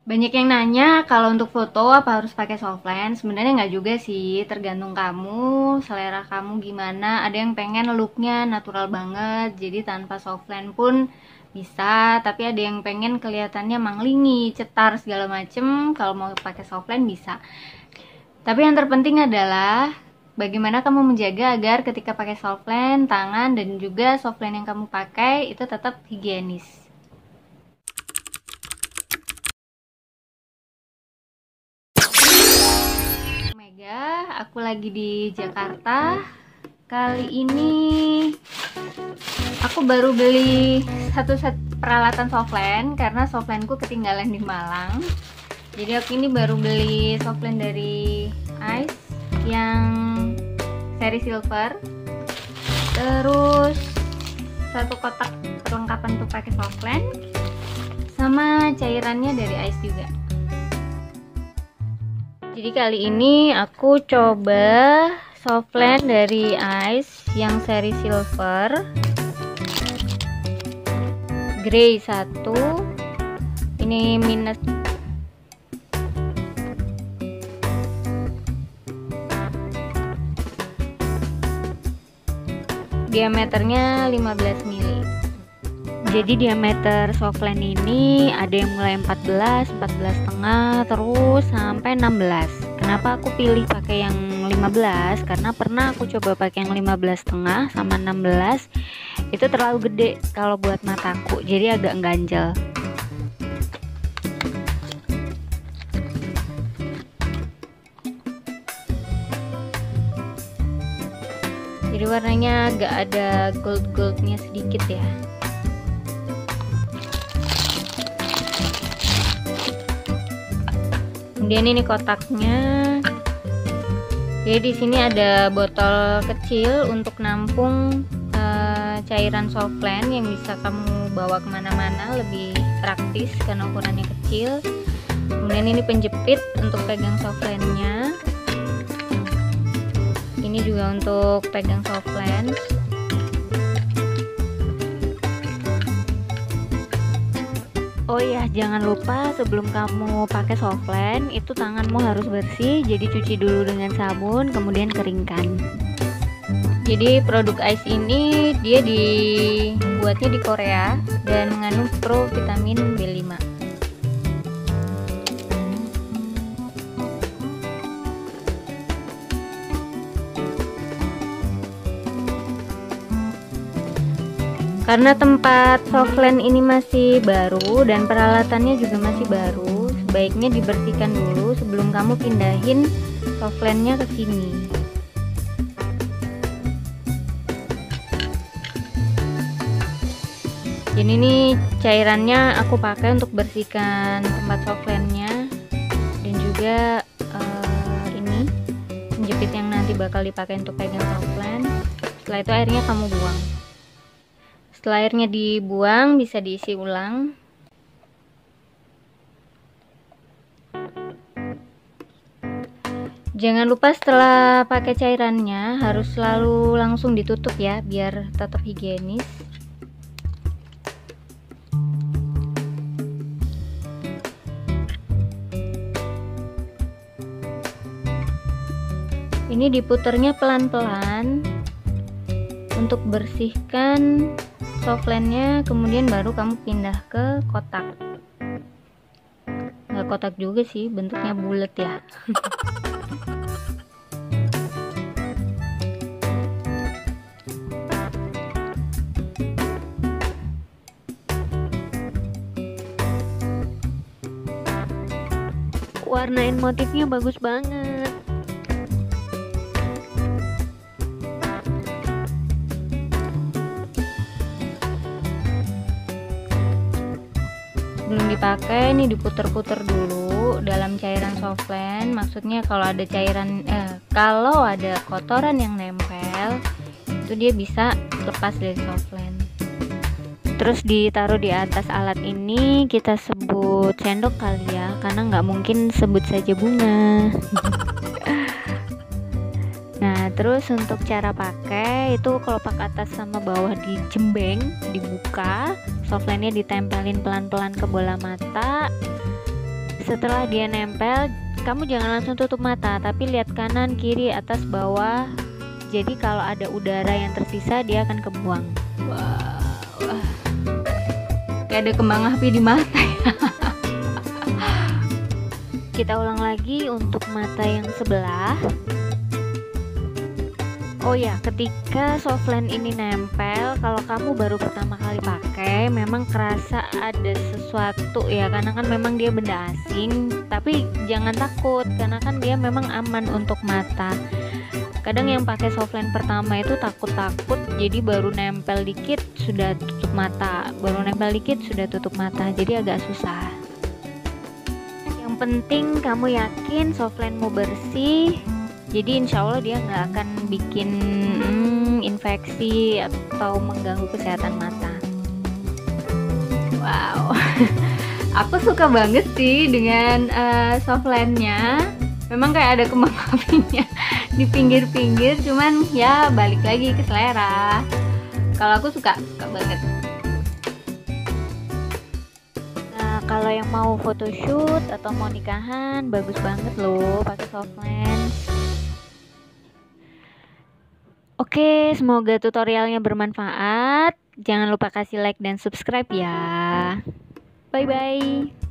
Banyak yang nanya kalau untuk foto apa harus pakai softline. Sebenarnya nggak juga sih, tergantung kamu, selera kamu gimana. Ada yang pengen looknya natural banget, jadi tanpa softline pun bisa. Tapi ada yang pengen kelihatannya manglingi, cetar segala macem. Kalau mau pakai softline bisa. Tapi yang terpenting adalah bagaimana kamu menjaga agar ketika pakai softline, tangan dan juga softline yang kamu pakai itu tetap higienis. Mega, aku lagi di Jakarta. Kali ini aku baru beli satu set peralatan softline karena softlineku ketinggalan di Malang. Jadi aku ini baru beli softline dari Ice yang seri silver. Terus satu kotak perlengkapan untuk pakai softline sama cairannya dari Ice juga. Jadi kali ini aku coba softline dari Ice yang seri silver grey 1. Ini minus diameternya 15 mili. Jadi diameter softline ini ada yang mulai 14, 14,5 terus sampai 16. Kenapa aku pilih pakai yang 15? Karena pernah aku coba pakai yang 15,5 sama 16. Itu terlalu gede kalau buat mataku. Jadi agak ganjel. Jadi warnanya agak ada gold-goldnya sedikit ya. Kemudian ini kotaknya. Jadi di sini ada botol kecil untuk nampung cairan softline yang bisa kamu bawa kemana-mana, lebih praktis karena ukurannya kecil. Kemudian ini penjepit untuk pegang softline-nya. Ini juga untuk pegang softline. Oh iya, jangan lupa sebelum kamu pakai softline itu tanganmu harus bersih. Jadi cuci dulu dengan sabun, kemudian keringkan. Jadi produk Ice ini dia dibuatnya di Korea dan mengandung provitamin B5. Karena tempat softline ini masih baru dan peralatannya juga masih baru, sebaiknya dibersihkan dulu sebelum kamu pindahin softline-nya ke sini. Jadi ini cairannya aku pakai untuk bersihkan tempat softline-nya dan juga ini penjepit yang nanti bakal dipakai untuk pegang softline. Setelah itu airnya kamu buang. Setelah airnya dibuang, bisa diisi ulang. Jangan lupa setelah pakai cairannya harus selalu langsung ditutup ya, biar tetap higienis. Ini diputernya pelan-pelan untuk bersihkan softline-nya, kemudian baru kamu pindah ke kotak. Nggak kotak juga sih, bentuknya bulat ya. Warnain motifnya bagus banget. Sebelum dipakai ini diputer-puter dulu dalam cairan softline. Maksudnya kalau ada cairan kalau ada kotoran yang nempel itu dia bisa lepas dari softline. Terus ditaruh di atas alat ini, kita sebut sendok kali ya, karena nggak mungkin sebut saja bunga. Nah, terus untuk cara pakai itu kelopak atas sama bawah dijembeng, dibuka, softline-nya ditempelin pelan-pelan ke bola mata Setelah dia nempel, kamu jangan langsung tutup mata, tapi lihat kanan, kiri, atas, bawah. Jadi kalau ada udara yang tersisa, dia akan kebuang. Wow, kayak ada kembang api di mata ya. Kita ulang lagi untuk mata yang sebelah. Oh ya, ketika softland ini nempel, kalau kamu baru pertama kali pakai, memang kerasa ada sesuatu ya, karena kan memang dia benda asing. Tapi jangan takut, karena kan dia memang aman untuk mata. Kadang yang pakai softland pertama itu takut-takut, jadi baru nempel dikit sudah tutup mata, baru nempel dikit sudah tutup mata, jadi agak susah. Yang penting kamu yakin softlandmu bersih. Jadi insya Allah dia nggak akan bikin infeksi atau mengganggu kesehatan mata. Wow, aku suka banget sih dengan softlandnya. Memang kayak ada kembang apinya di pinggir-pinggir, cuman ya balik lagi ke selera. Kalau aku suka banget. Nah, kalau yang mau photoshoot atau mau nikahan, bagus banget loh pakai softland. Oke, semoga tutorialnya bermanfaat. Jangan lupa kasih like dan subscribe ya. Bye-bye.